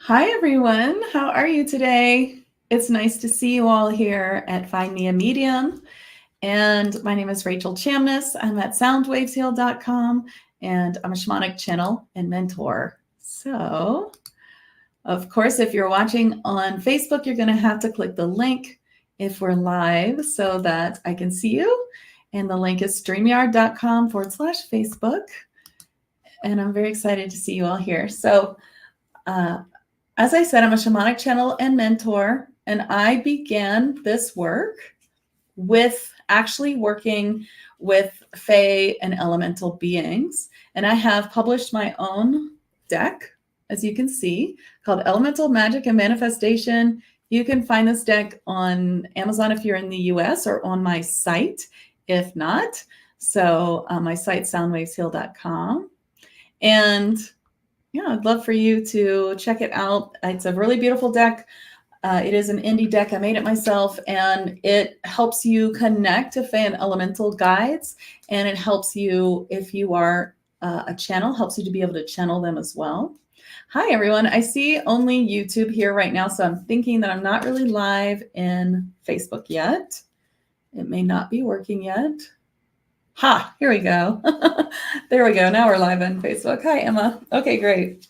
Hi, everyone. How are you today? It's nice to see you all here at FindMeAMedium. And my name is Rachel Chamness. I'm at soundwavesheal.com, and I'm a shamanic channel and mentor. So, of course, if you're watching on Facebook, you're going to have to click the link if we're live so that I can see you. And the link is streamyard.com/Facebook. And I'm very excited to see you all here. So, as I said, I'm a shamanic channel and mentor, and I began this work with actually working with Fae and elemental beings. And I have published my own deck, as you can see, called Elemental Magick and Manifestation. You can find this deck on Amazon if you're in the US, or on my site if not. So my site, soundwavesheal.com. And yeah, I'd love for you to check it out. It's a really beautiful deck. It is an indie deck. I made it myself, and it helps you connect to Fae and elemental guides. And it helps you, if you are a channel, helps you to be able to channel them as well. Hi, everyone. I see only YouTube here right now, so I'm thinking that I'm not really live in Facebook yet. It may not be working yet. Ha, here we go. There we go. Now we're live on Facebook. Hi, Emma. Okay, great.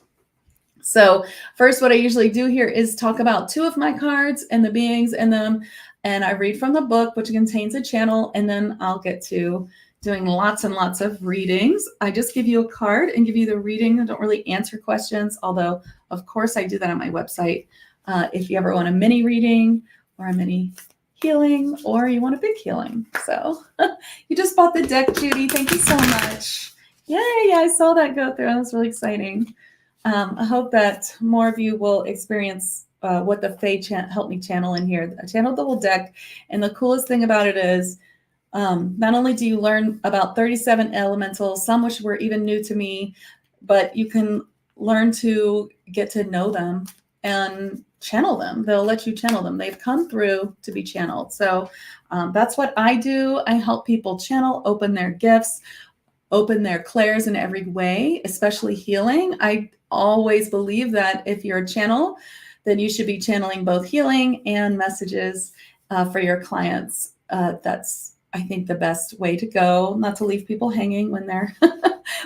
So first, what I usually do here is talk about two of my cards and the beings in them. And I read from the book, which contains a channel, and then I'll get to doing lots and lots of readings. I just give you a card and give you the reading. I don't really answer questions, although, of course, I do that on my website. If you ever want a mini reading or a mini healing, or you want a big healing. So you just bought the deck, Judy. Thank you so much. Yay, I saw that go through. That was really exciting. I hope that more of you will experience what the Fae helped me channel in here. I channeled the whole deck, and the coolest thing about it is not only do you learn about 37 elementals, some which were even new to me, but you can learn to get to know them and channel them. They'll let you channel them. They've come through to be channeled. So that's what I do. I help people channel, open their gifts, open their clairs in every way, especially healing. I always believe that if you're a channel, then you should be channeling both healing and messages for your clients. That's, I think, the best way to go, not to leave people hanging when they're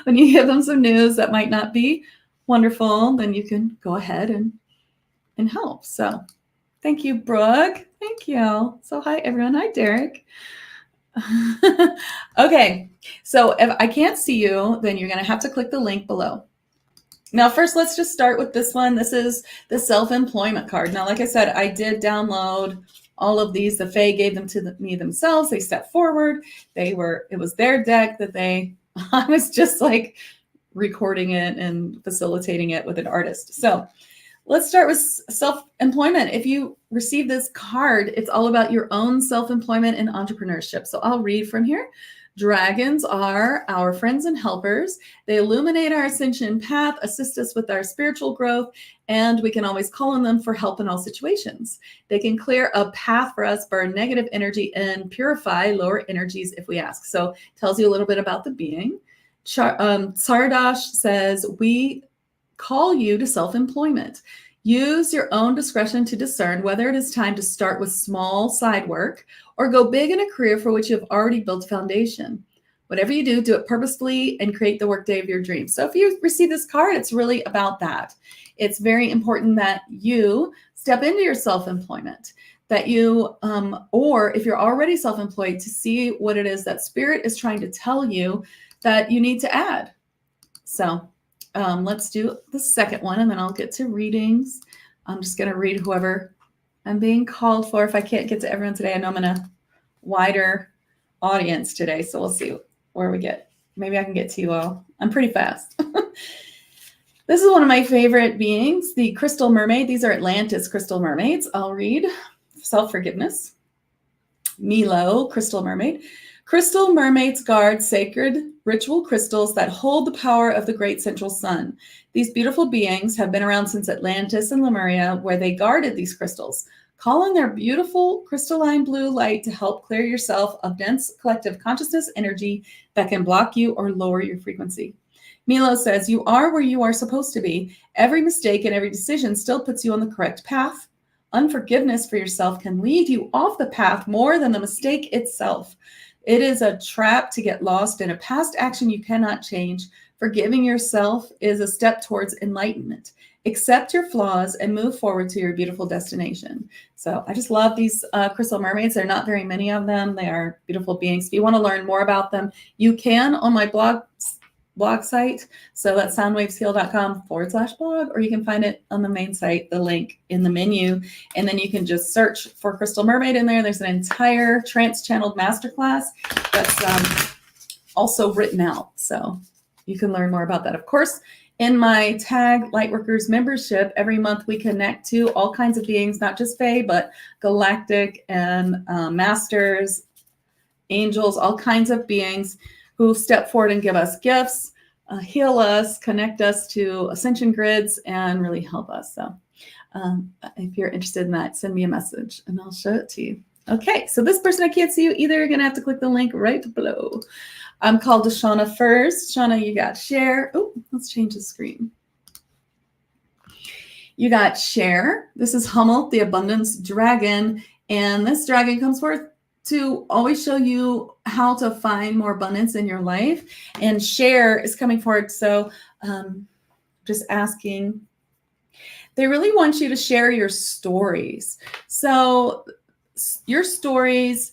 when you give them some news that might not be wonderful. Then you can go ahead and help. So thank you, Brooke. Thank you. So hi, everyone. Hi, Derek. Okay, so if I can't see you, then you're going to have to click the link below. Now, first, let's just start with this one. This is the self-employment card. Now, like I said, I did download all of these. The Fae gave them to me themselves. They stepped forward. It was their deck that I was just like recording it and facilitating it with an artist. So let's start with self-employment. If you receive this card, it's all about your own self-employment and entrepreneurship. So I'll read from here. Dragons are our friends and helpers. They illuminate our ascension path, assist us with our spiritual growth, and we can always call on them for help in all situations. They can clear a path for us, burn negative energy, and purify lower energies if we ask. So it tells you a little bit about the being. Sardash says, we call you to self-employment. Use your own discretion to discern whether it is time to start with small side work or go big in a career for which you have already built a foundation. Whatever you do, do it purposefully and create the workday of your dreams. So if you receive this card, it's really about that. It's very important that you step into your self-employment, that you, or if you're already self-employed, to see what it is that Spirit is trying to tell you that you need to add. So let's do the second one, and then I'll get to readings. I'm just going to read whoever I'm being called for. If I can't get to everyone today, I know I'm in a wider audience today, so we'll see where we get. Maybe I can get to you all. I'm pretty fast. This is one of my favorite beings, the crystal mermaid. These are Atlantis crystal mermaids. I'll read. Self-forgiveness. Milo, crystal mermaid. Crystal mermaids guard sacred ritual crystals that hold the power of the great central sun. These beautiful beings have been around since Atlantis and Lemuria, where they guarded these crystals. Call on their beautiful crystalline blue light to help clear yourself of dense collective consciousness energy that can block you or lower your frequency. Milo says, you are where you are supposed to be. Every mistake and every decision still puts you on the correct path. Unforgiveness for yourself can lead you off the path more than the mistake itself. It is a trap to get lost in a past action you cannot change. Forgiving yourself is a step towards enlightenment. Accept your flaws and move forward to your beautiful destination. So I just love these crystal mermaids. There are not very many of them. They are beautiful beings. If you want to learn more about them, you can on my blog site. So that's soundwavesheal.com/blog, or you can find it on the main site, the link in the menu. And then you can just search for Crystal Mermaid in there. There's an entire trance-channeled masterclass that's also written out. So you can learn more about that. Of course, in my Tag Lightworkers membership, every month we connect to all kinds of beings, not just Fae, but galactic and masters, angels, all kinds of beings who step forward and give us gifts, heal us, connect us to ascension grids, and really help us. So if you're interested in that, send me a message and I'll show it to you. Okay, so this person I can't see you either. You're going to have to click the link right below. I'm called to Shauna first. Shauna, you got share. Oh, let's change the screen. You got share. This is Hummel, the abundance dragon. And this dragon comes forth to always show you how to find more abundance in your life. And share is coming forward. So just asking, they really want you to share your stories. So your stories,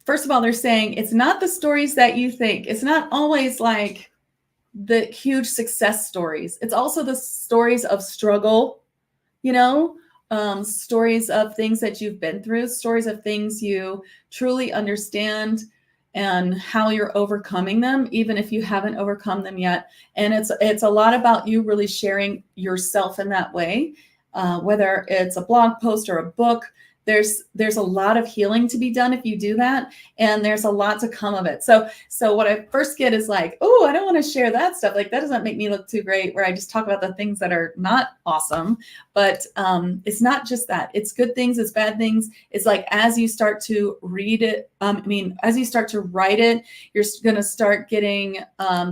first of all, they're saying it's not the stories that you think. It's not always like the huge success stories. It's also the stories of struggle, you know, stories of things that you've been through, stories of things you truly understand and how you're overcoming them, even if you haven't overcome them yet. And it's a lot about you really sharing yourself in that way, whether it's a blog post or a book. There's a lot of healing to be done if you do that, and there's a lot to come of it. So what I first get is like, oh, I don't want to share that stuff. Like, that doesn't make me look too great, where I just talk about the things that are not awesome. But it's not just that. It's good things, it's bad things. It's like, as you start to read it, as you start to write it, you're going to start getting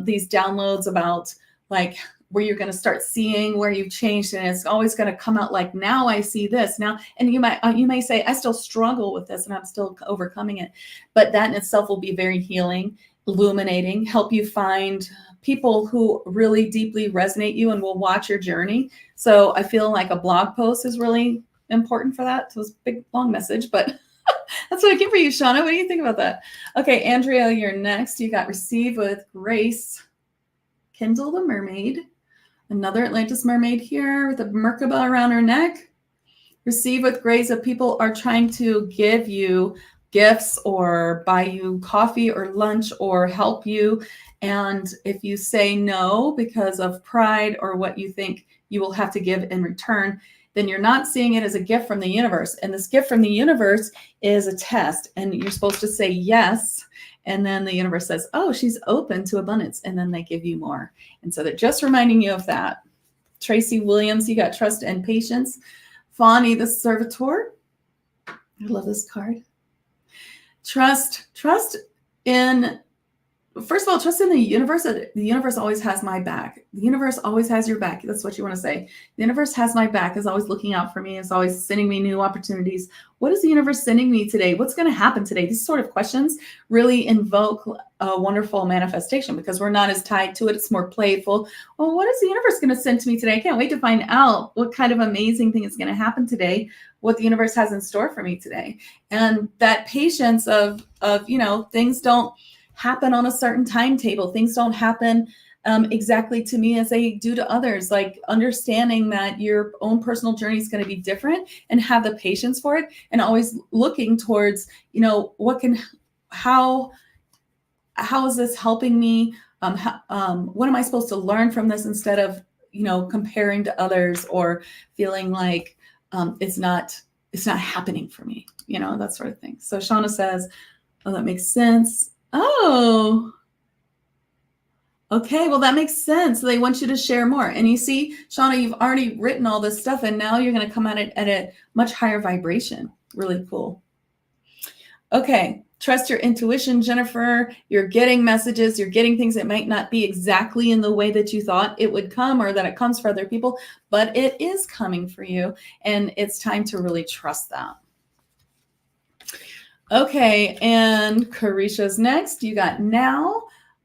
these downloads about like where you're going to start seeing where you've changed, and it's always going to come out like, now I see this now. And you may say, I still struggle with this and I'm still overcoming it. But that in itself will be very healing, illuminating, help you find people who really deeply resonate you and will watch your journey. So I feel like a blog post is really important for that. So it's a big, long message, but that's what I get for you, Shauna. What do you think about that? Okay, Andrea, you're next. You got receive with grace. Kindle the mermaid. Another Atlantis mermaid here with a Merkaba around her neck. Receive with grace if people are trying to give you gifts or buy you coffee or lunch or help you. And if you say no because of pride or what you think you will have to give in return, then you're not seeing it as a gift from the universe. And this gift from the universe is a test. And you're supposed to say yes. And then the universe says, oh, she's open to abundance. And then they give you more. And so they're just reminding you of that. Tracy Williams, you got trust and patience. Fawny the servitor. I love this card. Trust in, first of all, trust in the universe. The universe always has my back. The universe always has your back. That's what you want to say. The universe has my back, is always looking out for me, is always sending me new opportunities. What is the universe sending me today? What's going to happen today? These sort of questions really invoke a wonderful manifestation because we're not as tied to it. It's more playful. Well, what is the universe going to send to me today? I can't wait to find out what kind of amazing thing is going to happen today, what the universe has in store for me today. And that patience of things don't happen on a certain timetable. Things don't happen exactly to me as they do to others. Like understanding that your own personal journey is going to be different and have the patience for it, and always looking towards, how is this helping me? What am I supposed to learn from this, instead of, comparing to others or feeling like it's not happening for me, that sort of thing. So Shauna says, oh, that makes sense. Oh, okay. Well, that makes sense. They want you to share more. And you see, Shauna, you've already written all this stuff, and now you're going to come at it at a much higher vibration. Really cool. Okay. Trust your intuition, Jennifer. You're getting messages. You're getting things that might not be exactly in the way that you thought it would come or that it comes for other people, but it is coming for you. And it's time to really trust that. Okay, and Carisha's next. You got now.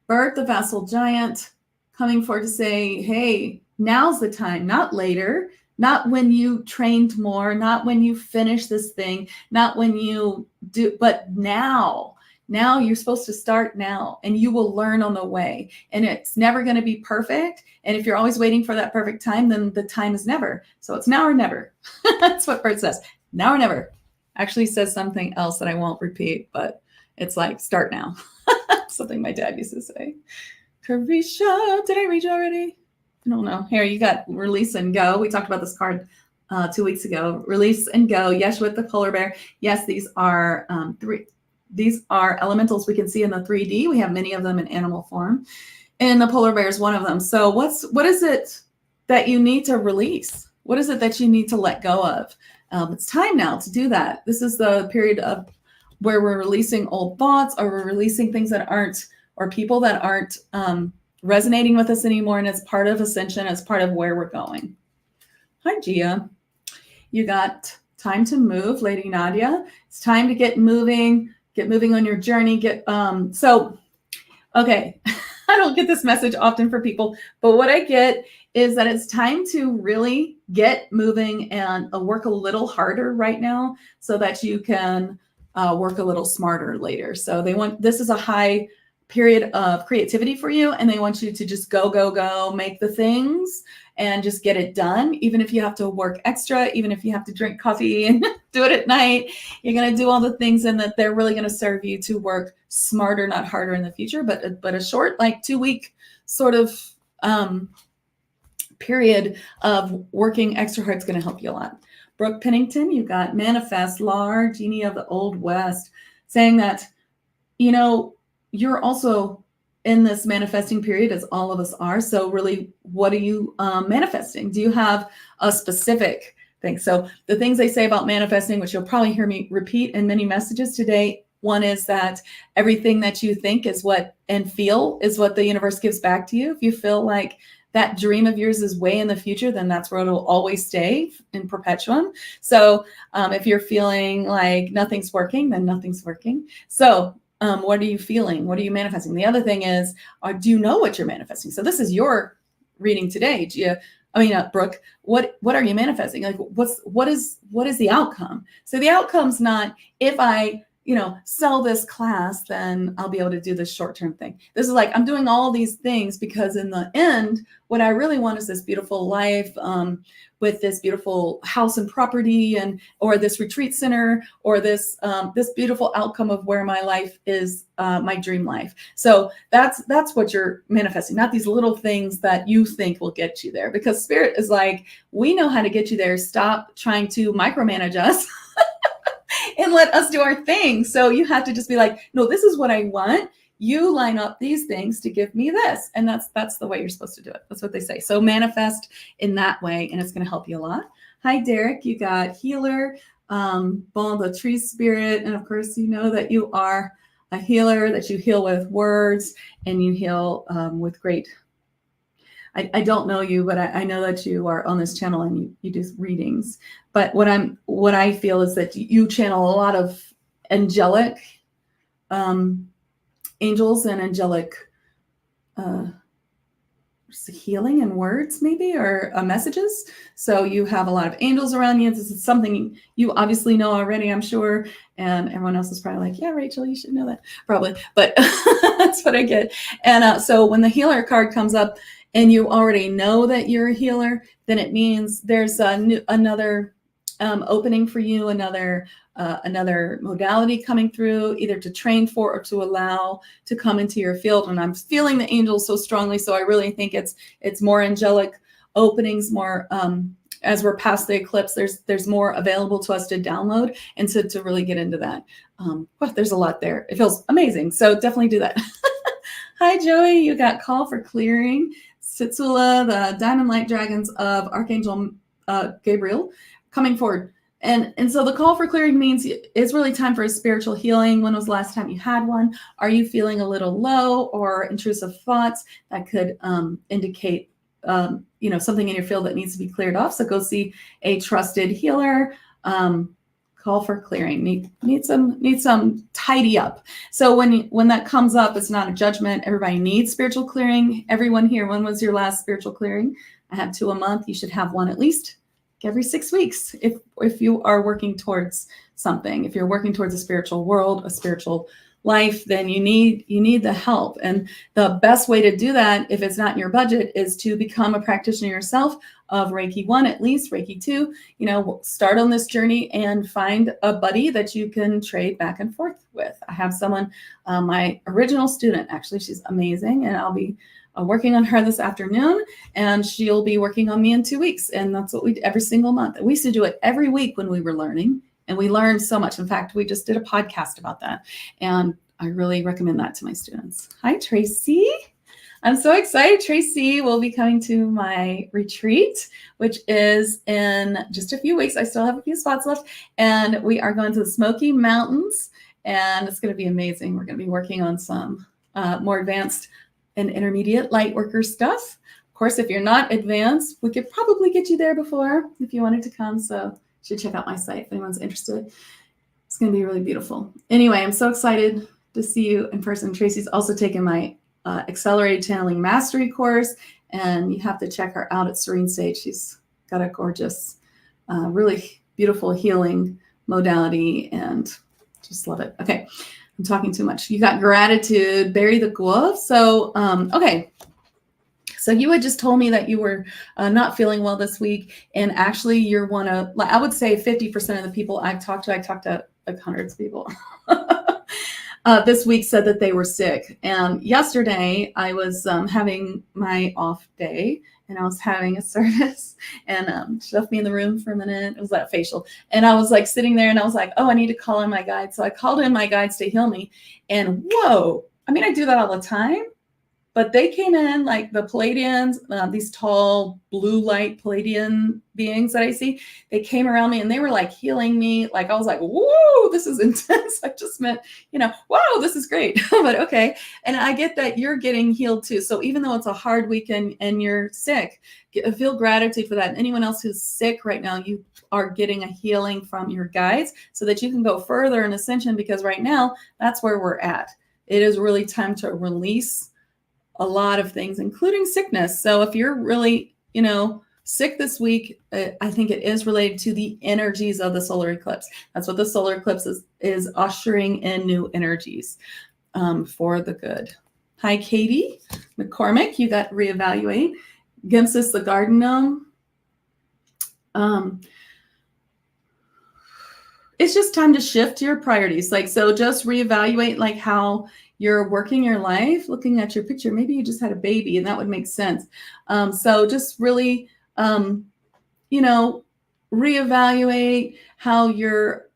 Bert, the vassal giant, coming forward to say, hey, now's the time, not later. Not when you trained more, not when you finish this thing, not when you do, but now. Now you're supposed to start now, and you will learn on the way. And it's never going to be perfect. And if you're always waiting for that perfect time, then the time is never. So it's now or never. That's what Bert says. Now or never. Actually says something else that I won't repeat, but it's like, start now. Something my dad used to say. Carisha, did I read you already? I don't know. Here, you got release and go. We talked about this card 2 weeks ago. Release and go. Yes, with the polar bear. Yes, these are These are elementals we can see in the 3D. We have many of them in animal form, and the polar bear is one of them. So what is it that you need to release? What is it that you need to let go of? It's time now to do that. This is the period of where we're releasing old thoughts, or we're releasing things that aren't, or people that aren't resonating with us anymore, and it's part of ascension, it's part of where we're going. Hi, Gia. You got time to move, Lady Nadia. It's time to get moving on your journey. Okay. I don't get this message often for people, but what I get is that it's time to really get moving and work a little harder right now so that you can work a little smarter later. So this is a high period of creativity for you, and they want you to just go, make the things and just get it done. Even if you have to work extra, even if you have to drink coffee and do it at night, you're going to do all the things, and that they're really going to serve you to work smarter, not harder in the future, but a short, like 2-week sort of period of working extra hard is going to help you a lot. Brooke Pennington, you got manifest, large genie of the Old West, saying that, you're also in this manifesting period, as all of us are. So really, what are you manifesting? Do you have a specific thing? So the things they say about manifesting, which you'll probably hear me repeat in many messages today, one is that everything that you think and feel is what the universe gives back to you. If you feel like that dream of yours is way in the future, then that's where it'll always stay in perpetuum. So if you're feeling like nothing's working, then nothing's working. So what are you feeling? What are you manifesting? The other thing is, do you know what you're manifesting? So this is your reading today, Gia. Brooke, what are you manifesting? Like, what is the outcome? So the outcome's not, if I, sell this class, then I'll be able to do this short-term thing. This is like, I'm doing all these things because in the end, what I really want is this beautiful life with this beautiful house and property, or this retreat center, or this beautiful outcome of where my life is, my dream life. So that's what you're manifesting, not these little things that you think will get you there, because Spirit is like, we know how to get you there. Stop trying to micromanage us. And let us do our thing. So you have to just be like, no, this is what I want. You line up these things to give me this. And that's the way you're supposed to do it. That's what they say. So manifest in that way, and it's going to help you a lot. Hi, Derek. You got healer, ball the tree spirit. And of course, you know that you are a healer, that you heal with words, and you heal with great. I don't know you, but I know that you are on this channel and you do readings. But what I feel is that you channel a lot of angelic angels and angelic healing and words, maybe, or messages. So you have a lot of angels around you. This is something you obviously know already, I'm sure. And everyone else is probably like, yeah, Rachel, you should know that, probably. But that's what I get. And so when the healer card comes up, and you already know that you're a healer, then it means there's another opening for you, another modality coming through, either to train for or to allow to come into your field. And I'm feeling the angels so strongly, so I really think it's more angelic openings, more as we're past the eclipse. There's more available to us to download and to really get into that. There's a lot there. It feels amazing, so definitely do that. Hi, Joey. You got call for clearing. Sitsula, the diamond light dragons of Archangel Gabriel, coming forward. And so the call for clearing means it's really time for a spiritual healing. When was the last time you had one? Are you feeling a little low or intrusive thoughts that could indicate something in your field that needs to be cleared off? So go see a trusted healer. Call for clearing. Need some tidy up. So when that comes up, it's not a judgment. Everybody needs spiritual clearing. Everyone here, when was your last spiritual clearing? I have 2 a month. You should have one at least every 6 weeks if you are working towards something. If you're working towards a spiritual world, a spiritual life, then you need the help. And the best way to do that, if it's not in your budget, is to become a practitioner yourself of Reiki 1, at least Reiki 2. Start on this journey and find a buddy that you can trade back and forth with. I have someone, my original student, actually, she's amazing, and I'll be working on her this afternoon, and she'll be working on me in 2 weeks. And that's what we do every single month. We used to do it every week when we were learning, and we learned so much. In fact, we just did a podcast about that, and I really recommend that to my students. Hi, Tracy. I'm so excited. Tracy will be coming to my retreat, which is in just a few weeks. I still have a few spots left, and we are going to the Smoky Mountains, and it's going to be amazing. We're going to be working on some more advanced and intermediate light worker stuff. Of course, if you're not advanced, we could probably get you there before if you wanted to come. So you should check out my site if anyone's interested. It's going to be really beautiful. Anyway, I'm so excited to see you in person. Tracy's also taken my Accelerated Channeling Mastery course, and you have to check her out at Serene Stage. She's got a gorgeous, really beautiful healing modality, and just love it. Okay. I'm talking too much. You got gratitude, bury the wolf. So, okay. So you had just told me that you were not feeling well this week. And actually you're one of, I would say 50% of the people I've talked to like hundreds of people this week said that they were sick. And yesterday I was having my off day, and I was having a service, and she left me in the room for a minute. It was that facial. And I was like sitting there, and I was like, oh, I need to call in my guides. So I called in my guides to heal me. And whoa, I mean, I do that all the time. But they came in like the Palladians, these tall blue light Palladian beings that I see. They came around me and they were like healing me. Like I was like, whoa, this is intense. I just meant, wow, this is great. But okay. And I get that you're getting healed too. So even though it's a hard weekend and you're sick, feel gratitude for that. And anyone else who's sick right now, you are getting a healing from your guides so that you can go further in ascension, because right now that's where we're at. It is really time to release a lot of things, including sickness. So if you're really, sick this week, I think it is related to the energies of the solar eclipse. That's what the solar eclipse is ushering in new energies for the good. Hi, Katie McCormick. You got reevaluate. Gimsis the garden gnome. It's just time to shift your priorities. So just reevaluate how you're working your life. Looking at your picture, maybe you just had a baby, and that would make sense. So just really, reevaluate how your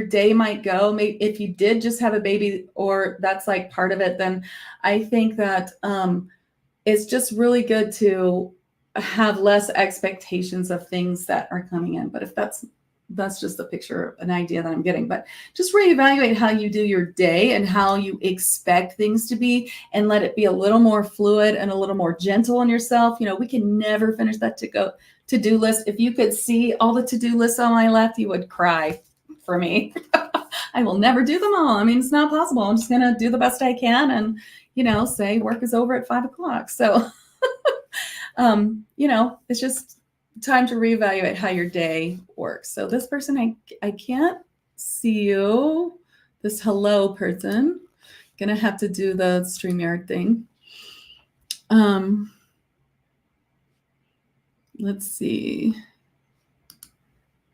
day might go. Maybe if you did just have a baby, or that's like part of it, then I think that it's just really good to have less expectations of things that are coming in. But if that's just a picture, an idea that I'm getting. But just reevaluate how you do your day and how you expect things to be, and let it be a little more fluid and a little more gentle on yourself. We can never finish that to-do list. If you could see all the to-do lists on my left, you would cry for me. I will never do them all. I mean, it's not possible. I'm just going to do the best I can and, say work is over at 5:00. So, it's just time to reevaluate how your day works. So this person, I can't see you. This hello person, gonna have to do the StreamYard thing. Let's see.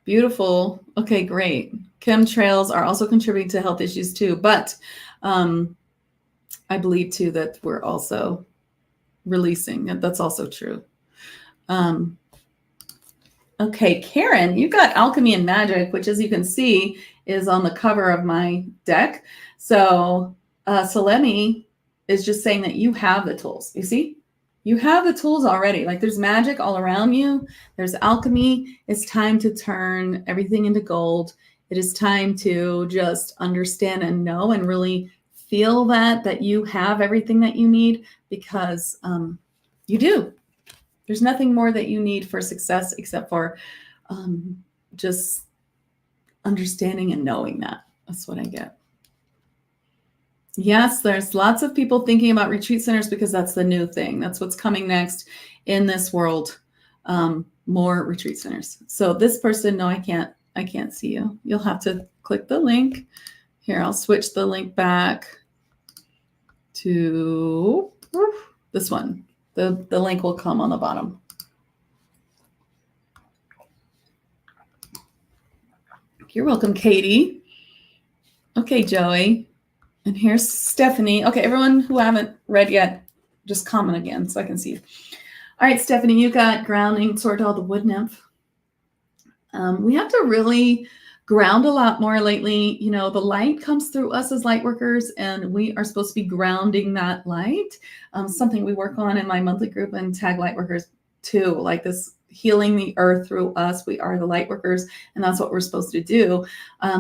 Beautiful. Okay, great. Chemtrails are also contributing to health issues too, but I believe too that we're also releasing. That's also true. Okay, Karen, you got Alchemy and Magic, which, as you can see, is on the cover of my deck. So Selene is just saying that you have the tools. You see? You have the tools already. Like there's magic all around you. There's alchemy. It's time to turn everything into gold. It is time to just understand and know and really feel that you have everything that you need, because you do. There's nothing more that you need for success except for just understanding and knowing that. That's what I get. Yes, there's lots of people thinking about retreat centers because that's the new thing. That's what's coming next in this world. More retreat centers. So this person, no, I can't see you. You'll have to click the link. Here, I'll switch the link back to this one. The link will come on the bottom. You're welcome, Katie. Okay, Joey. And here's Stephanie. Okay, everyone who haven't read yet, just comment again so I can see you. All right, Stephanie, you got grounding, sword doll, the wood nymph. We have to really ground a lot more lately. You know, the light comes through us as light workers, and we are supposed to be grounding that light. Something we work on in my monthly group and tag light workers too, like this healing the earth through us. We are the light workers, and that's what we're supposed to do.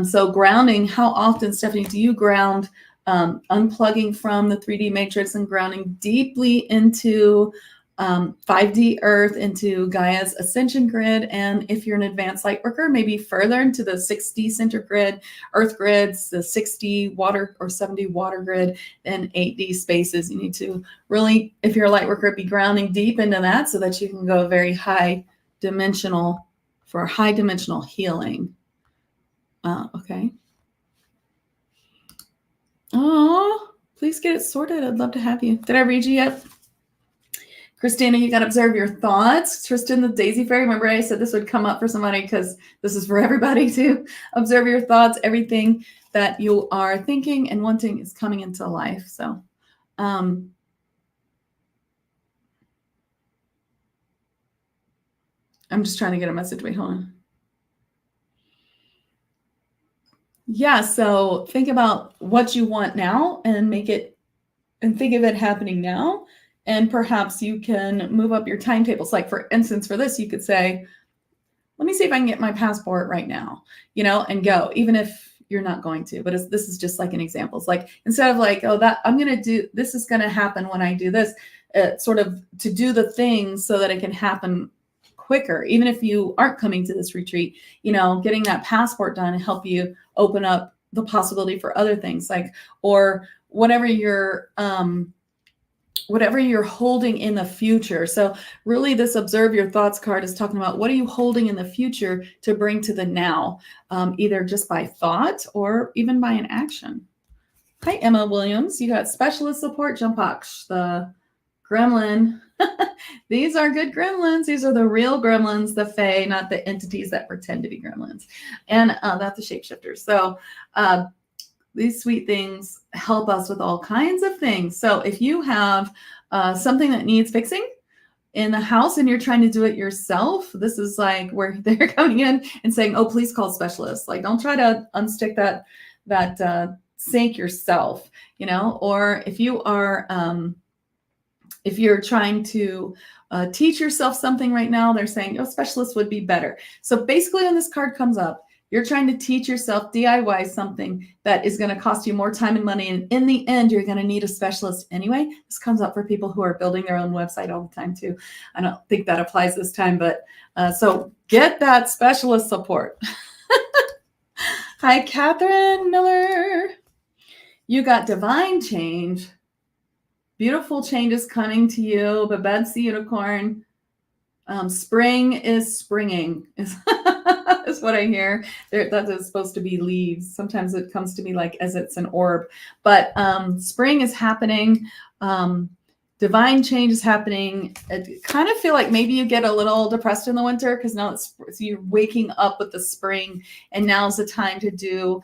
So grounding, how often, Stephanie, do you ground? Unplugging from the 3D matrix and grounding deeply into 5D Earth, into Gaia's ascension grid. And if you're an advanced light worker, maybe further into the 6D center grid, Earth grids, the 60 water or 70 water grid, and 8D spaces. You need to really, if you're a light worker, be grounding deep into that so that you can go very high dimensional for high dimensional healing. Okay. Oh, please get it sorted. I'd love to have you. Did I read you yet? Christina, you got to observe your thoughts. Tristan, the Daisy Fairy. Remember I said this would come up for somebody because this is for everybody to observe your thoughts. Everything that you are thinking and wanting is coming into life. So, I'm just trying to get a message. Wait, hold on. Yeah, so think about what you want now and make it, and think of it happening now. And perhaps you can move up your timetables. Like for instance, for this, you could say, let me see if I can get my passport right now, you know, and go, even if you're not going to, but this is just like an example. It's like, instead of like, oh, that I'm going to do, this is going to happen when I do this, sort of to do the things so that it can happen quicker. Even if you aren't coming to this retreat, you know, getting that passport done and help you open up the possibility for other things, like, or whatever you're holding in the future. So really this observe your thoughts card is talking about what are you holding in the future to bring to the now, either just by thought or even by an action. Hi, Emma Williams. You got specialist support, Jumpaksh, the gremlin. These are good gremlins. These are the real gremlins, the Fae, not the entities that pretend to be gremlins. And not the shapeshifters. So these sweet things help us with all kinds of things. So if you have something that needs fixing in the house and you're trying to do it yourself, this is like where they're coming in and saying, oh, please call specialists. Like, don't try to unstick that sink yourself, you know. Or if you are, if you're trying to teach yourself something right now, they're saying, oh, specialists would be better. So basically when this card comes up, you're trying to teach yourself DIY something that is going to cost you more time and money. And in the end, you're going to need a specialist anyway. This comes up for people who are building their own website all the time too. I don't think that applies this time, but so get that specialist support. Hi, Catherine Miller. You got divine change. Beautiful changes coming to you. Babette's the unicorn. Spring is springing is what I hear. That is supposed to be leaves. Sometimes it comes to me like as it's an orb, but spring is happening. Divine change is happening. I kind of feel like maybe you get a little depressed in the winter because now so you're waking up with the spring, and now's the time to do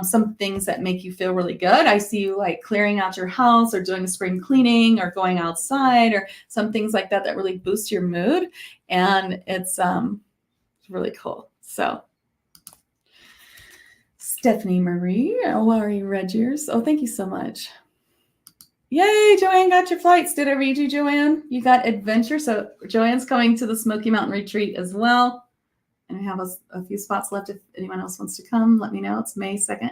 some things that make you feel really good. I see you like clearing out your house or doing a spring cleaning or going outside or some things like that that really boost your mood. And it's really cool. So Stephanie Marie, oh, are you read yours? Oh, thank you so much. Yay, Joanne got your flights. Did I read you, Joanne? You got adventure. So Joanne's coming to the Smoky Mountain Retreat as well. And I have a few spots left. If anyone else wants to come, let me know. It's May 2nd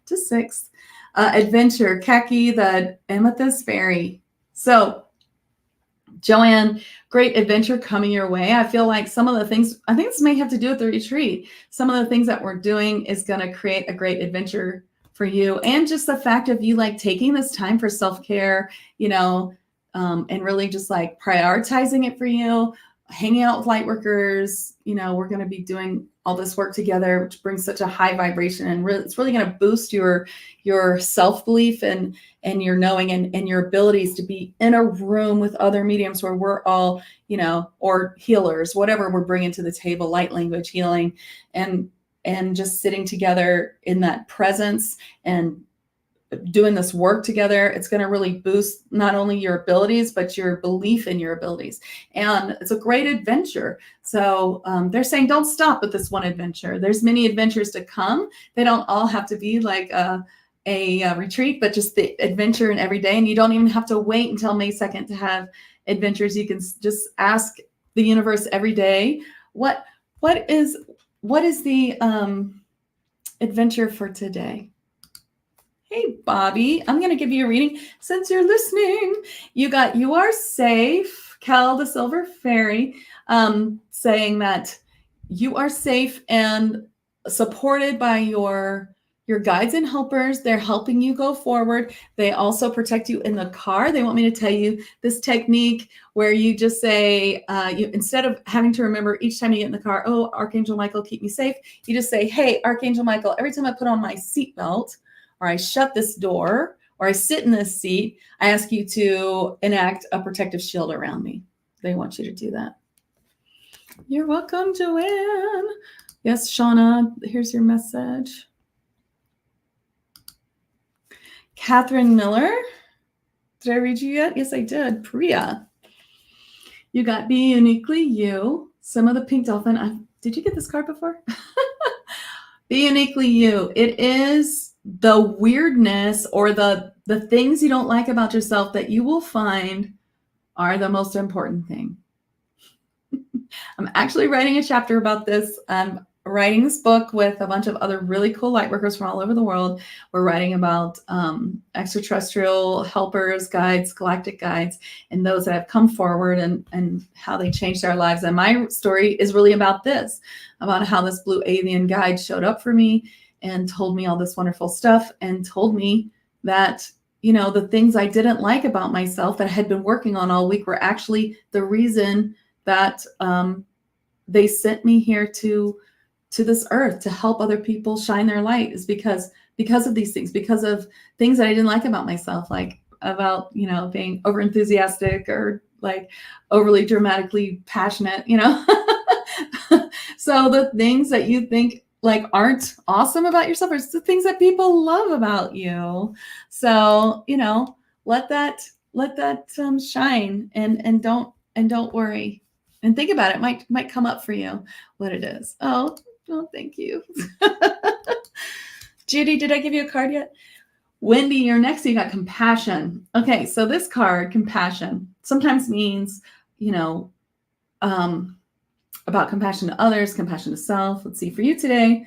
to 6th. Adventure, Khaki, the Amethyst Fairy. So Joanne, great adventure coming your way. I feel like some of the things, I think this may have to do with the retreat. Some of the things that we're doing is going to create a great adventure for you. And just the fact of you like taking this time for self-care, and really just like prioritizing it for you, hanging out with light workers. We're going to be doing all this work together, which brings such a high vibration, and it's really going to boost your self-belief and your knowing and your abilities to be in a room with other mediums where we're all, or healers, whatever we're bringing to the table, light language healing, and just sitting together in that presence and doing this work together. It's going to really boost not only your abilities, but your belief in your abilities. And it's a great adventure. So they're saying, don't stop at this one adventure. There's many adventures to come. They don't all have to be like a retreat, but just the adventure in every day. And you don't even have to wait until May 2nd to have adventures. You can just ask the universe every day, what is the adventure for today? Hey, Bobby, I'm going to give you a reading since you're listening. You are safe, Cal the Silver Fairy, saying that you are safe and supported by your guides and helpers. They're helping you go forward. They also protect you in the car. They want me to tell you this technique where you just say, instead of having to remember each time you get in the car, oh, Archangel Michael, keep me safe. You just say, hey, Archangel Michael, every time I put on my seatbelt, or I shut this door, or I sit in this seat, I ask you to enact a protective shield around me. They want you to do that. You're welcome, Joanne. Yes, Shauna, here's your message. Catherine Miller. Did I read you yet? Yes, I did. Priya. You got Be Uniquely You. Some of the Pink Dolphin. Did you get this card before? Be Uniquely You. It is the weirdness or the things you don't like about yourself that you will find are the most important thing. I'm actually writing a chapter about this. I'm writing this book with a bunch of other really cool light workers from all over the world. We're writing about extraterrestrial helpers, guides, galactic guides, and those that have come forward and how they changed our lives. And my story is really about this, about how this blue avian guide showed up for me and told me all this wonderful stuff and told me that, the things I didn't like about myself that I had been working on all week were actually the reason that they sent me here to this earth to help other people shine their light, is because of these things, because of things that I didn't like about myself, like about, being over enthusiastic or like overly dramatically passionate, So the things that you think like aren't awesome about yourself are the things that people love about you. So, let that shine and don't worry. And think about it. Might come up for you what it is. Oh, thank you. Judy, did I give you a card yet? Wendy, you're next. You got compassion. Okay, so this card, compassion, sometimes means, about compassion to others, compassion to self. Let's see for you today.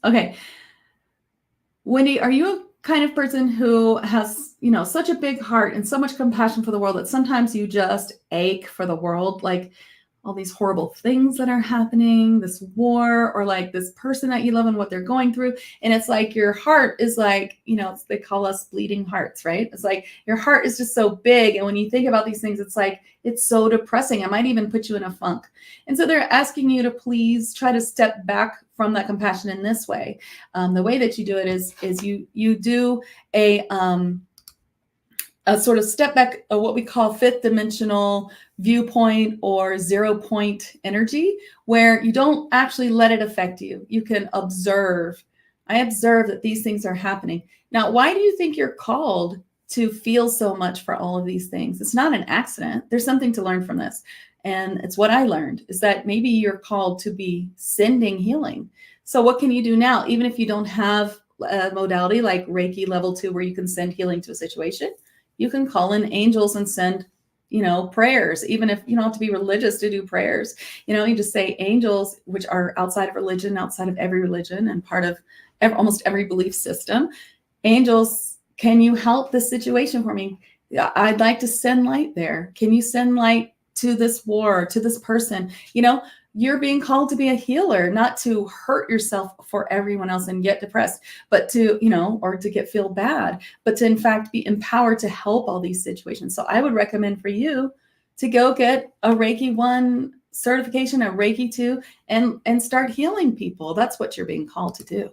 Okay. Wendy, are you a kind of person who has, such a big heart and so much compassion for the world that sometimes you just ache for the world, like all these horrible things that are happening, this war, or like this person that you love and what they're going through. And it's like your heart is like, they call us bleeding hearts, right? It's like your heart is just so big. And when you think about these things, it's like, it's so depressing. It might even put you in a funk. And so they're asking you to please try to step back from that compassion in this way. The way that you do it is you do a sort of step back, what we call fifth dimensional viewpoint or 0 point energy, where you don't actually let it affect you. You can observe. I observe that these things are happening. Now, why do you think you're called to feel so much for all of these things? It's not an accident. There's something to learn from this. And it's what I learned, is that maybe you're called to be sending healing. So what can you do now? Even if you don't have modality like Reiki level 2, where you can send healing to a situation. You can call in angels and send, prayers, even if you don't have to be religious to do prayers. You just say angels, which are outside of religion, outside of every religion, and part of almost every belief system. Angels, can you help this situation for me? I'd like to send light there. Can you send light to this war, to this person? You're being called to be a healer, not to hurt yourself for everyone else and get depressed, but to, or to feel bad, but to in fact be empowered to help all these situations. So I would recommend for you to go get a Reiki 1 certification, a Reiki 2, and start healing people. That's what you're being called to do.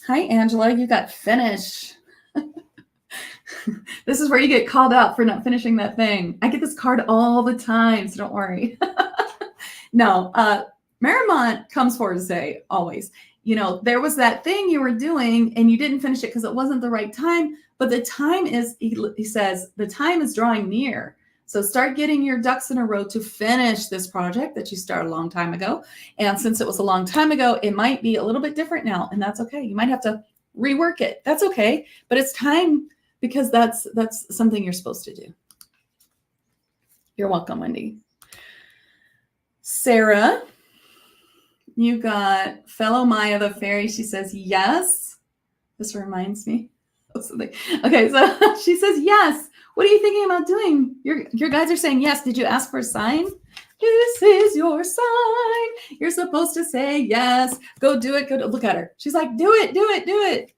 Hi, Angela, you got finished. This is where you get called out for not finishing that thing. I get this card all the time, so don't worry. No, Marimont comes forward to say always, there was that thing you were doing and you didn't finish it because it wasn't the right time, but the time is, he says, the time is drawing near. So start getting your ducks in a row to finish this project that you started a long time ago. And since it was a long time ago, it might be a little bit different now, and that's okay. You might have to rework it. That's okay, but it's time, because that's something you're supposed to do. You're welcome, Wendy. Sarah, you got fellow Maya the fairy. She says, yes. This reminds me of something. Okay, so she says, yes. What are you thinking about doing? Your guides are saying yes. Did you ask for a sign? This is your sign. You're supposed to say yes. Go do it. Look at her. She's like, do it, do it, do it.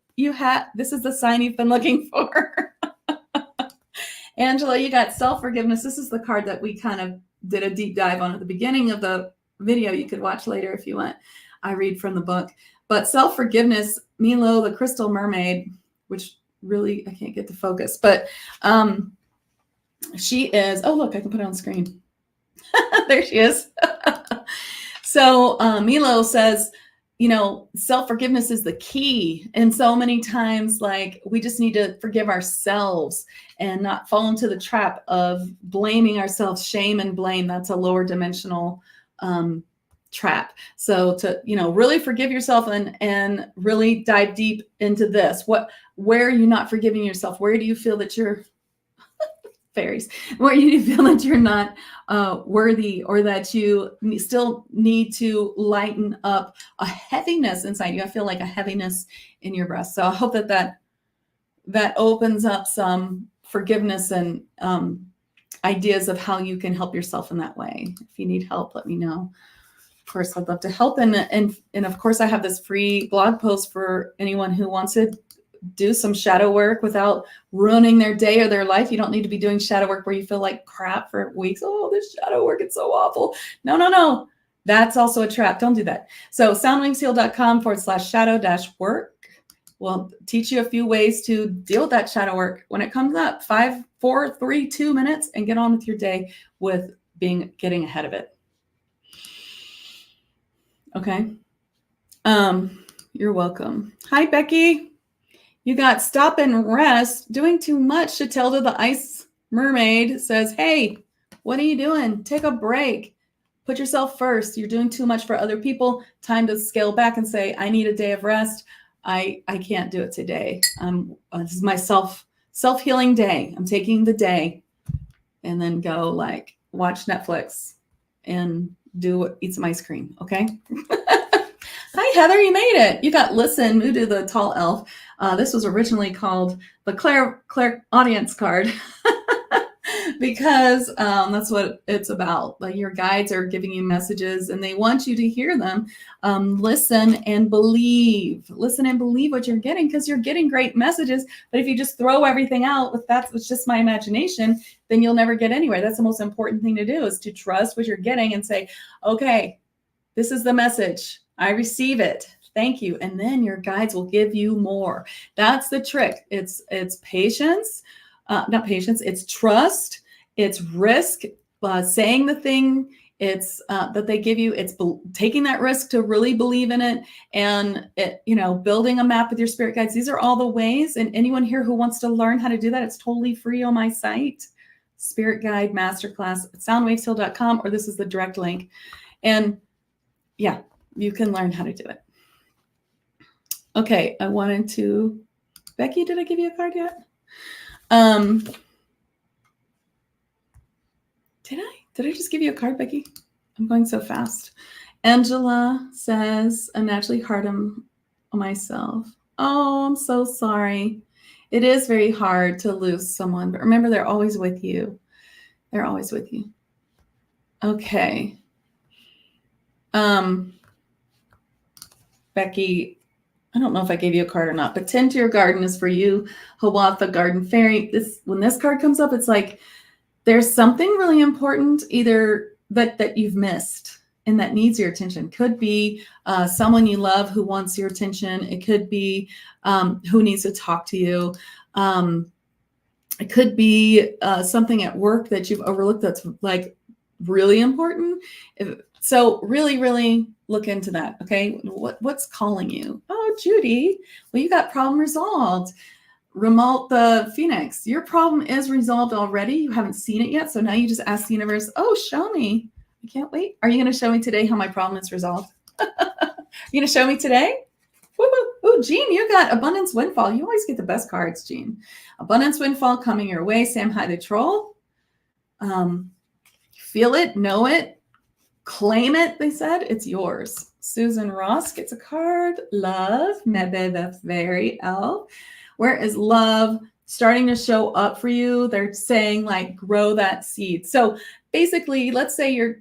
This is the sign you've been looking for. Angela, you got self-forgiveness. This is the card that we kind of did a deep dive on at the beginning of the video. You could watch later if you want. I read from the book. But self-forgiveness, Milo, the crystal mermaid, which really I can't get to focus, but she is, oh, look, I can put it on screen. There she is. So Milo says, self-forgiveness is the key. And so many times, like, we just need to forgive ourselves and not fall into the trap of blaming ourselves. Shame and blame, that's a lower dimensional trap. So to, really forgive yourself and really dive deep into this. Where are you not forgiving yourself? Where do you feel that you're fairies? Where do you feel that you're not worthy, or that you still need to lighten up a heaviness inside you? I feel like a heaviness in your breast. So I hope that opens up some forgiveness and ideas of how you can help yourself in that way. If you need help, let me know. Of course, I'd love to help. And of course, I have this free blog post for anyone who wants to do some shadow work without ruining their day or their life. You don't need to be doing shadow work where you feel like crap for weeks. Oh, this shadow work, it's so awful. No. That's also a trap. Don't do that. So soundwingsheal.com/shadow-work will teach you a few ways to deal with that shadow work when it comes up. 5, 4, 3, 2 minutes, and get on with your day with getting ahead of it. Okay. You're welcome. Hi, Becky. You got stop and rest. Doing too much. Shatilda, the ice mermaid, says, hey, what are you doing? Take a break. Put yourself first. You're doing too much for other people. Time to scale back and say, I need a day of rest. I can't do it today. This is my self-healing day. I'm taking the day, and then go watch Netflix and eat some ice cream. Okay. Hi, Heather, you made it. You got listen, Mudu the tall elf. This was originally called the Claire audience card because that's what it's about. Like, your guides are giving you messages and they want you to hear them. Listen and believe. Listen and believe what you're getting, because you're getting great messages. But if you just throw everything out with that's just my imagination, then you'll never get anywhere. That's the most important thing to do, is to trust what you're getting and say, okay, this is the message. I receive it. Thank you. And then your guides will give you more. That's the trick. It's patience, not patience. It's trust. It's risk, saying the thing that they give you. It's taking that risk to really believe in it, and building a map with your spirit guides. These are all the ways. And anyone here who wants to learn how to do that, it's totally free on my site, Spirit Guide Masterclass at soundwavesheal.com, or this is the direct link. And yeah, you can learn how to do it. Okay, I wanted to, Becky, did I give you a card yet? Did I just give you a card, Becky? I'm going so fast. Angela says, I'm naturally hard on myself. Oh, I'm so sorry. It is very hard to lose someone, but remember, they're always with you. They're always with you. Okay. Becky, I don't know if I gave you a card or not, but tend to your garden is for you, Hiawatha Garden Fairy. When this card comes up, it's like there's something really important either that you've missed and that needs your attention. Could be someone you love who wants your attention. It could be who needs to talk to you. It could be something at work that you've overlooked that's like really important. So really, really look into that. Okay. What's calling you? Oh, Judy. Well, you got problem resolved. Remote the Phoenix. Your problem is resolved already. You haven't seen it yet. So now you just ask the universe, oh, show me. I can't wait. Are you going to show me today how my problem is resolved? You going to show me today? Ooh, Jean, you got Abundance Windfall. You always get the best cards, Jean. Abundance Windfall coming your way. Sam Hi the Troll. Feel it, know it, claim it, they said. It's yours. Susan Ross gets a card. Love, Mebe the Fairy Elf. Where is love starting to show up for you? They're saying like grow that seed. So basically, let's say you're,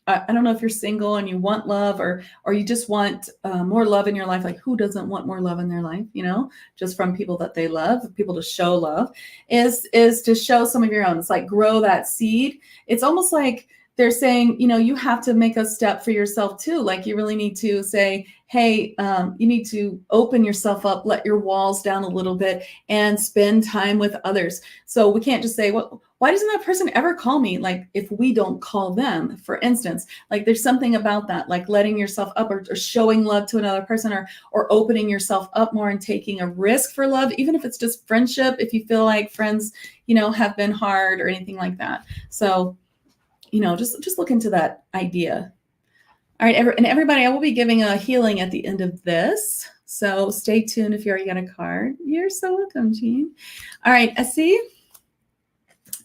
I don't know if you're single and you want love or you just want more love in your life. Like who doesn't want more love in their life? You know, just from people that they love, people to show love is to show some of your own. It's like grow that seed. It's almost like they're saying, you know, you have to make a step for yourself too. Like you really need to say, hey, you need to open yourself up, let your walls down a little bit and spend time with others. So we can't just say, well, why doesn't that person ever call me? Like if we don't call them, for instance, like there's something about that, like letting yourself up or showing love to another person or opening yourself up more and taking a risk for love, even if it's just friendship, if you feel like friends, you know, have been hard or anything like that. So you know, just look into that idea. All right, and everybody, I will be giving a healing at the end of this. So stay tuned if you already got a card. You're so welcome, Jean. All right, Essie,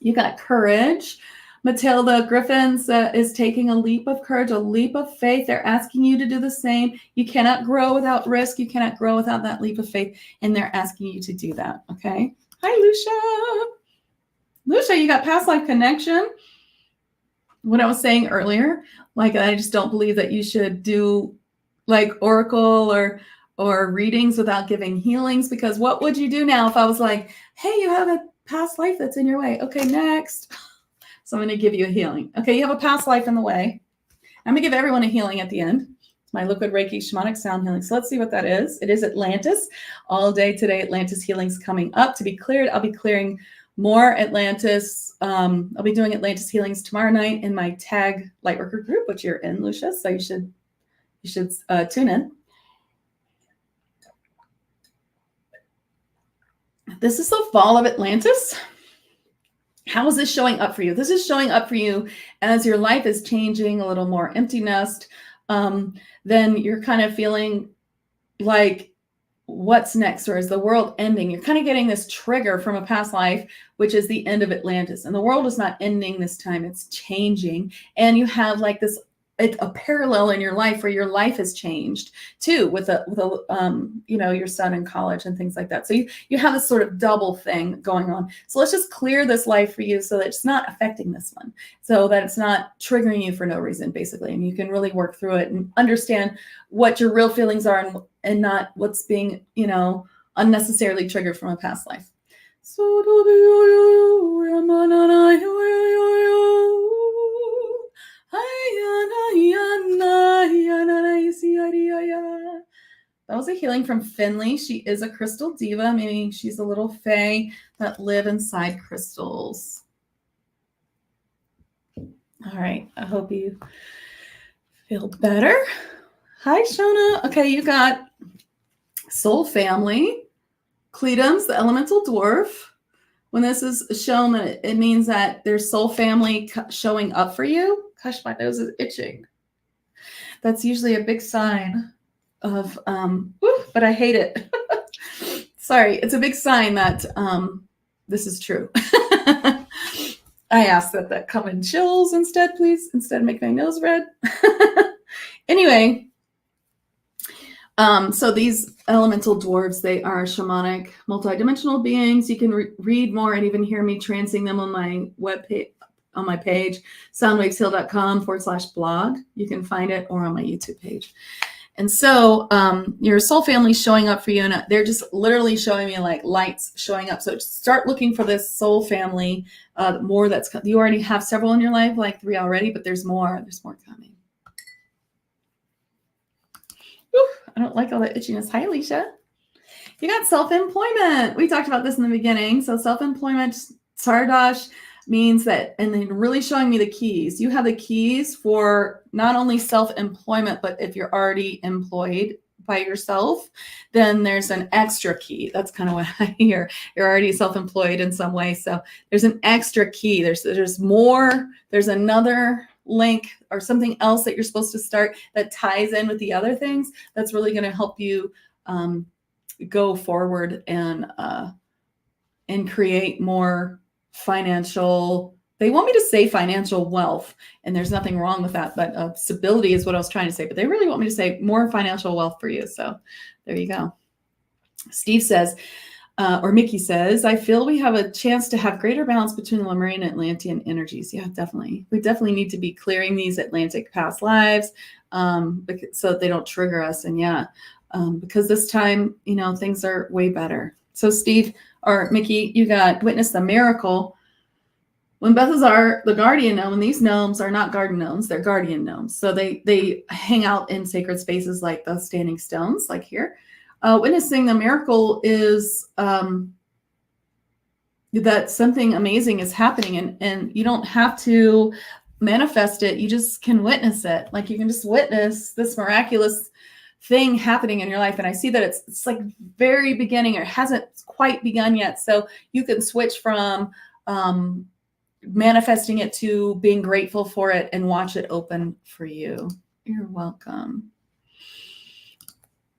you got courage. Matilda Griffins is taking a leap of courage, a leap of faith. They're asking you to do the same. You cannot grow without risk. You cannot grow without that leap of faith. And they're asking you to do that, okay? Hi, Lucia. Lucia, you got past life connection. What I was saying earlier, like I just don't believe that you should do like oracle or readings without giving healings, because what would you do now if I was like, hey, you have a past life that's in your way. Okay, next. So I'm going to give you a healing. Okay, you have a past life in the way. I'm going to give everyone a healing at the end. It's my liquid Reiki shamanic sound healing. So let's see what that is. It is Atlantis. All day today, Atlantis healing's coming up. To be cleared, I'll be clearing more Atlantis. I'll be doing Atlantis healings tomorrow night in my tag Lightworker group, which you're in, Lucia. So you should tune in. This is the fall of Atlantis. How is this showing up for you? This is showing up for you as your life is changing, a little more empty nest. Then you're kind of feeling like, what's next? Or is the world ending? You're kind of getting this trigger from a past life, which is the end of Atlantis. And the world is not ending this time. It's changing. And you have like this, a parallel in your life where your life has changed too, with you know, your son in college and things like that. So you have this sort of double thing going on. So let's just clear this life for you so that it's not affecting this one, so that it's not triggering you for no reason, basically. And you can really work through it and understand what your real feelings are and not what's being, you know, unnecessarily triggered from a past life. That was a healing from Finley. She is a crystal diva, meaning she's a little fae that live inside crystals. All right, I hope you feel better. Hi, Shona. Okay, you got Soul Family, Cledums, the elemental dwarf. When this is shown, that it means that there's soul family showing up for you. Gosh, my nose is itching. That's usually a big sign but I hate it. Sorry, it's a big sign that this is true. I ask that come in chills instead, please, instead of make my nose red. Anyway, so these elemental dwarves, they are shamanic, multidimensional beings. You can read more and even hear me transing them on my webpage, on my page, soundwavesheal.com/blog. You can find it, or on my YouTube page. And so your soul family is showing up for you, and they're just literally showing me like lights showing up. So start looking for this soul family. More that's, you already have several in your life, like 3 already, but there's more. There's more coming. Whew, I don't like all that itchiness. Hi, Alicia. You got self-employment. We talked about this in the beginning. So self-employment, Sardosh, means that, and then really showing me the keys. You have the keys for not only self-employment, but if you're already employed by yourself, then there's an extra key. That's kind of what I hear. You're already self-employed in some way. So there's an extra key. There's more, there's another link or something else that you're supposed to start that ties in with the other things. That's really going to help you go forward and create more financial, they want me to say financial wealth, and there's nothing wrong with that, but stability is what I was trying to say, but they really want me to say more financial wealth for you. So there you go. Steve says, or Mickey says, I feel we have a chance to have greater balance between the Lemurian and Atlantean energies. Yeah, definitely. We definitely need to be clearing these Atlantic past lives so that they don't trigger us. And yeah, because this time, things are way better. So Steve, or Mickey, you got witness the miracle. When Bethazar, the guardian gnome, and these gnomes are not garden gnomes, they're guardian gnomes. So they hang out in sacred spaces like the standing stones, like here. Witnessing the miracle is that something amazing is happening, and you don't have to manifest it. You just can witness it. Like you can just witness this miraculous thing happening in your life. And I see that it's like very beginning, or it hasn't quite begun yet. So you can switch from manifesting it to being grateful for it and watch it open for you. You're welcome.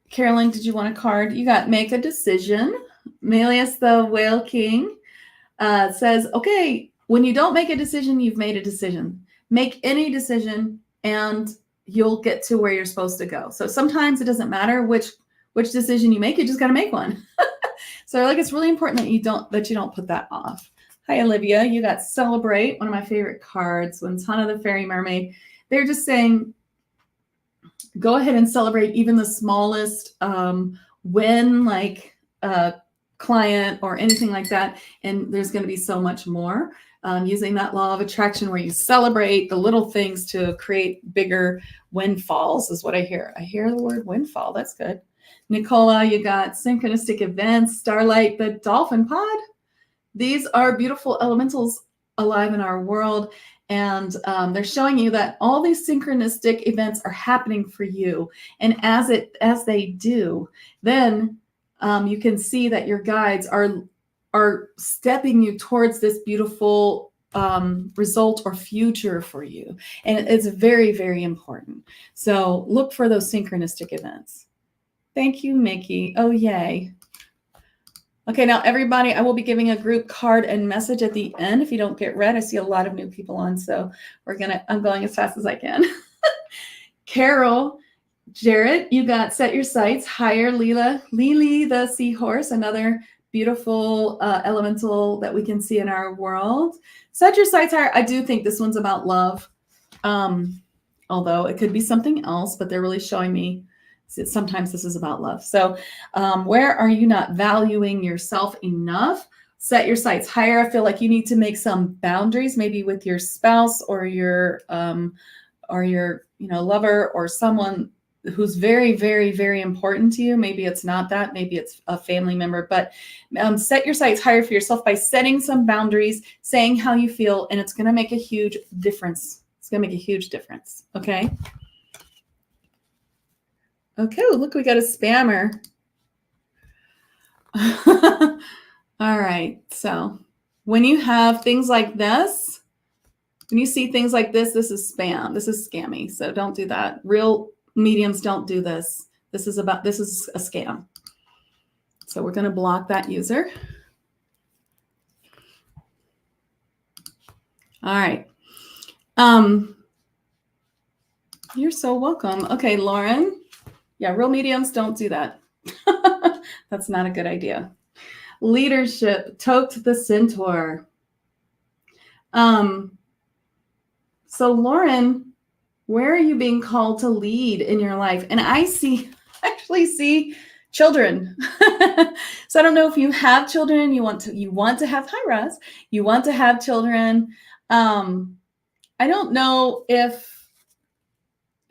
Carolyn, did you want a card? You got make a decision. Melius, the Whale King, says, okay, when you don't make a decision, you've made a decision. Make any decision and you'll get to where you're supposed to go. So sometimes it doesn't matter which decision you make, you just got to make one. So like, it's really important that you don't put that off. Hi, Olivia. You got celebrate, one of my favorite cards. When Tana the Fairy Mermaid, they're just saying, go ahead and celebrate even the smallest win, like a client or anything like that. And there's going to be so much more. Using that law of attraction where you celebrate the little things to create bigger windfalls is what I hear. I hear the word windfall. That's good. Nicola, you got synchronistic events, Starlight, the dolphin pod. These are beautiful elementals alive in our world. And they're showing you that all these synchronistic events are happening for you. And as they do, then you can see that your guides are stepping you towards this beautiful result or future for you. And it's very, very important. So look for those synchronistic events. Thank you, Mickey. Oh, yay. Okay, now everybody, I will be giving a group card and message at the end. If you don't get read, I see a lot of new people on, so I'm going as fast as I can. Carol, Jarrett, you got set your sights higher. Lily the seahorse, another beautiful elemental that we can see in our world. Set your sights higher. I do think this one's about love, although it could be something else, but they're really showing me sometimes this is about love. So where are you not valuing yourself enough? Set your sights higher. I feel like you need to make some boundaries, maybe with your spouse or your lover or someone who's very, very, very important to you. Maybe it's not that, maybe it's a family member, but set your sights higher for yourself by setting some boundaries, saying how you feel, and it's going to make a huge difference. It's going to make a huge difference. Okay. Okay, well, look, we got a spammer. All right, so when you have things like this, when you see things like this, this is spam. This is scammy, so don't do that. Real mediums don't do this. This is a scam. So we're going to block that user. All right. You're so welcome. Okay, Lauren. Yeah, real mediums don't do that. That's not a good idea. Leadership, Tote the Centaur. So Lauren, where are you being called to lead in your life? And I actually see children. So I don't know if you have children, you want to have, hi Roz, you want to have children. I don't know if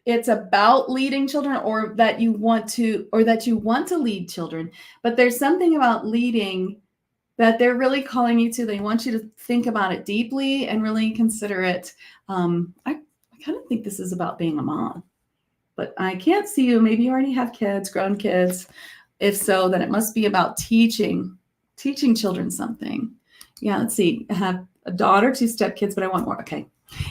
it's about leading children or that you want to lead children, but there's something about leading that they're really calling you to. They want you to think about it deeply and really consider it. I kind of think this is about being a mom, but I can't see you. Maybe you already have kids, grown kids. If so, then it must be about teaching children something. Yeah, let's see. I have a daughter, 2 stepkids, but I want more. Okay.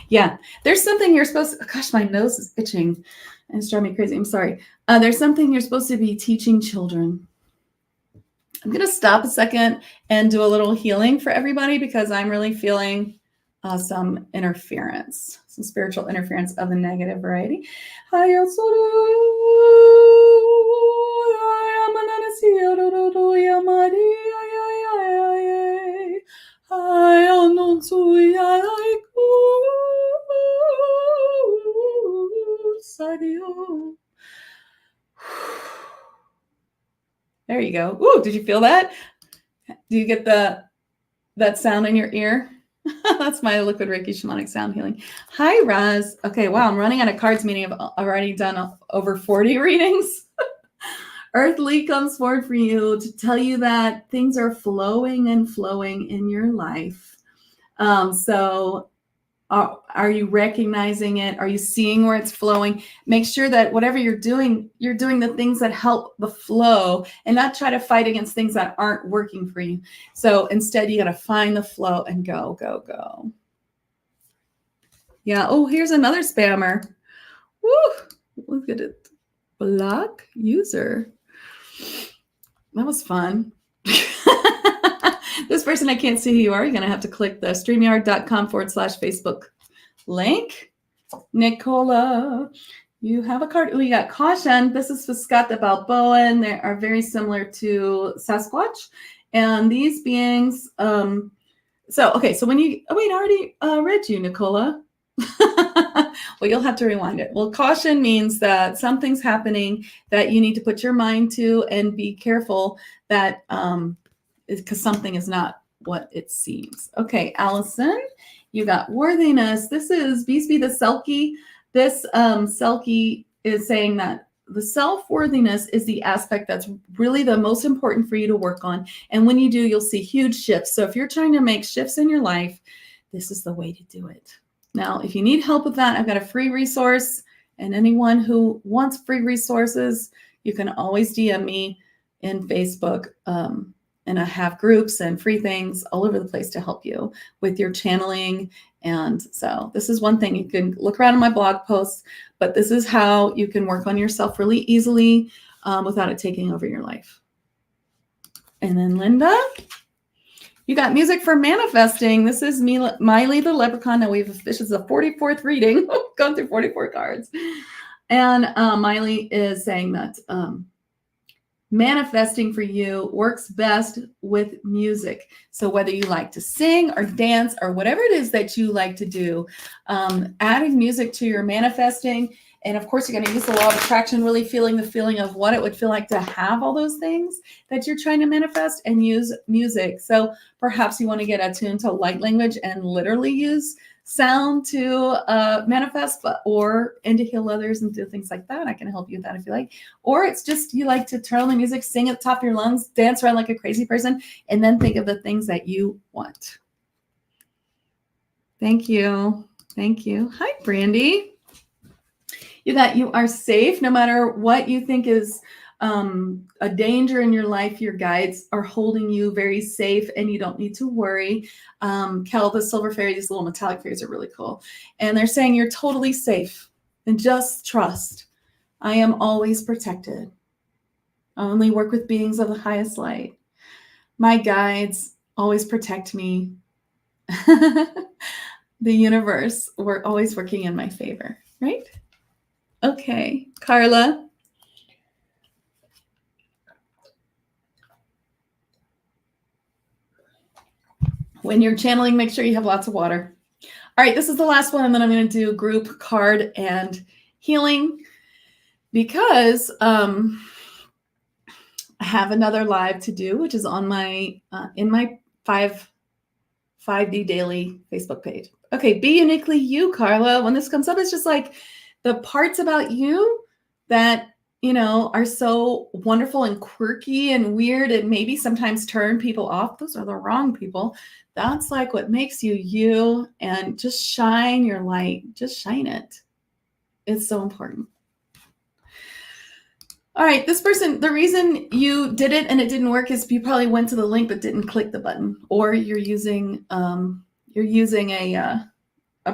Yeah, there's something you're supposed to, gosh, my nose is itching and it's driving me crazy. I'm sorry. There's something you're supposed to be teaching children. I'm going to stop a second and do a little healing for everybody because I'm really feeling some interference, some spiritual interference of the negative variety. There you go. Ooh, did you feel that? Do you get that sound in your ear? That's my liquid Reiki shamanic sound healing. Hi, Roz. Okay, wow, I'm running out of cards, meaning I've already done over 40 readings. Earthly comes forward for you to tell you that things are flowing and flowing in your life. So are you recognizing it? Are you seeing where it's flowing? Make sure that whatever you're doing the things that help the flow and not try to fight against things that aren't working for you. So instead, you got to find the flow and go, go, go. Yeah. Oh, here's another spammer. Woo! Look at it. Block user. That was fun. This person, I can't see who you are. You're going to have to click the StreamYard.com/Facebook link. Nicola, you have a card. We got Caution. This is for Scott the Balboan. They are very similar to Sasquatch. And these beings, so when you, I already read you, Nicola. Well, you'll have to rewind it. Well, caution means that something's happening that you need to put your mind to and be careful that, because something is not what it seems. Okay, Allison, you got worthiness. This is Beastie the Selkie. This Selkie is saying that the self-worthiness is the aspect that's really the most important for you to work on. And when you do, you'll see huge shifts. So if you're trying to make shifts in your life, this is the way to do it. Now, if you need help with that, I've got a free resource. And anyone who wants free resources, you can always DM me in Facebook. And I have groups and free things all over the place to help you with your channeling. And so this is one thing. You can look around in my blog posts, but this is how you can work on yourself really easily without it taking over your life. And then Linda, you got music for manifesting. This is Miley the Leprechaun. Now this is the 44th reading. Gone through 44 cards. And Miley is saying that manifesting for you works best with music. So whether you like to sing or dance or whatever it is that you like to do, adding music to your manifesting. And of course, you're going to use the law of attraction, really feeling the feeling of what it would feel like to have all those things that you're trying to manifest, and use music. So perhaps you want to get attuned to light language and literally use sound to manifest, and to heal others and do things like that. I can help you with that if you like. Or it's just you like to turn on the music, sing at the top of your lungs, dance around like a crazy person, and then think of the things that you want. Thank you. Thank you. Hi, Brandy. You are safe no matter what you think is a danger in your life. Your guides are holding you very safe and you don't need to worry. Kel, the silver fairy, these little metallic fairies are really cool. And they're saying you're totally safe and just trust. I am always protected. I only work with beings of the highest light. My guides always protect me. The universe, we're always working in my favor, right? Okay, Carla. When you're channeling, make sure you have lots of water. All right, this is the last one, and then I'm going to do group card and healing because I have another live to do, which is on my in my 5D Daily Facebook page. Okay, be uniquely you, Carla. When this comes up, it's just like the parts about you that, you know, are so wonderful and quirky and weird and maybe sometimes turn people off. Those are the wrong people. That's like what makes you you, and just shine your light. Just shine it. It's so important. All right, this person, the reason you did it and it didn't work is you probably went to the link but didn't click the button, or you're using a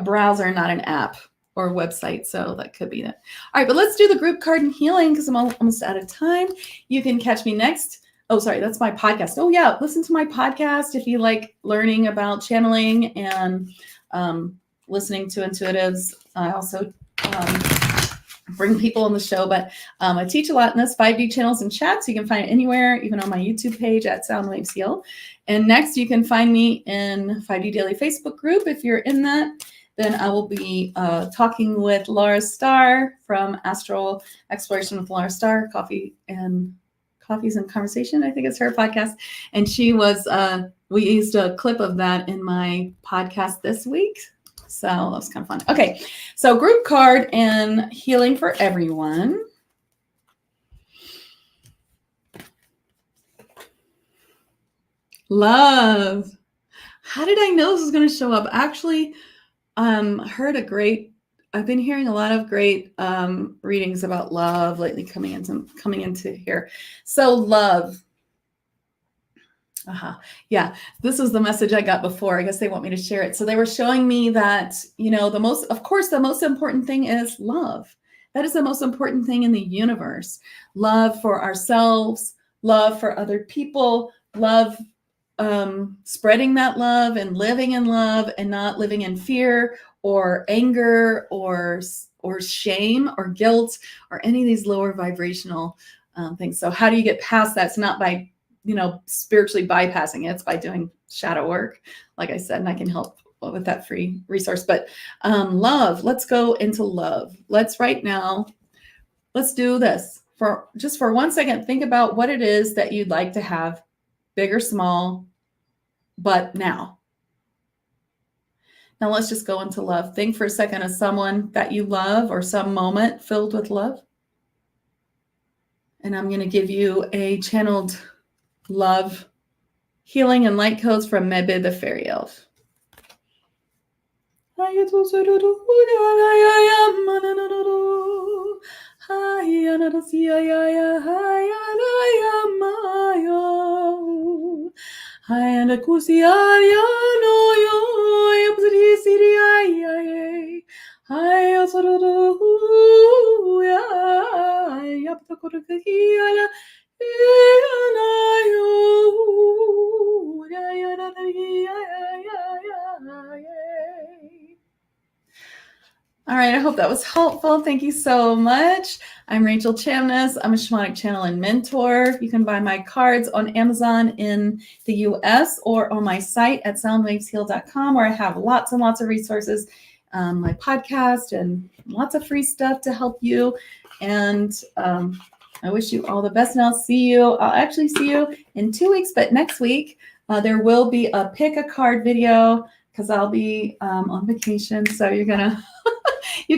browser, not an app or a website, so that could be that. All right, but let's do the group card and healing because I'm almost out of time. You can catch me next. Oh, sorry, that's my podcast. Oh yeah, listen to my podcast if you like learning about channeling and listening to intuitives. I also bring people on the show, but I teach a lot in this 5D channels and chats. You can find it anywhere, even on my YouTube page at Soundwaves Heal. And next, you can find me in 5D Daily Facebook group. If you're in that, then I will be talking with Laura Starr from Astral Exploration with Laura Starr, Coffees and Conversation, I think it's her podcast. And she was, we used a clip of that in my podcast this week. So that was kind of fun. Okay, so group card and healing for everyone. Love. How did I know this was going to show up? Actually, I've been hearing a lot of great readings about love lately coming into here. So love. Yeah, this was the message I got before. I guess they want me to share it. So they were showing me that, you know, the most important thing is love. That is the most important thing in the universe. Love for ourselves, love for other people, love, spreading that love and living in love and not living in fear or anger or shame or guilt or any of these lower vibrational things. So how do you get past that? It's not by spiritually bypassing it. It's by doing shadow work, like I said, and I can help with that free resource. But love, let's go into love. Let's do this for 1 second. Think about what it is that you'd like to have, big or small, but now. Now let's just go into love. Think for a second of someone that you love or some moment filled with love. And I'm going to give you a channeled love, healing, and light codes from Mebe the Fairy Elf. All right, I hope that was helpful. Thank you so much. I'm Rachel Chamness. I'm a shamanic channel and mentor. You can buy my cards on Amazon in the US or on my site at soundwavesheal.com, where I have lots and lots of resources, my podcast, and lots of free stuff to help you. And I wish you all the best, and I'll actually see you in 2 weeks, but next week there will be a pick a card video because I'll be on vacation. So you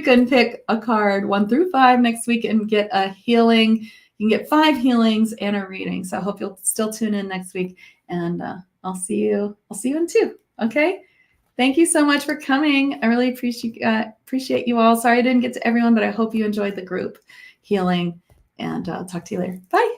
can pick a card 1 through 5 next week and get a healing. You can get 5 healings and a reading. So I hope you'll still tune in next week, and I'll see you in 2. Okay. Thank you so much for coming. I really appreciate you all. Sorry I didn't get to everyone, but I hope you enjoyed the group healing, and I'll talk to you later. Bye.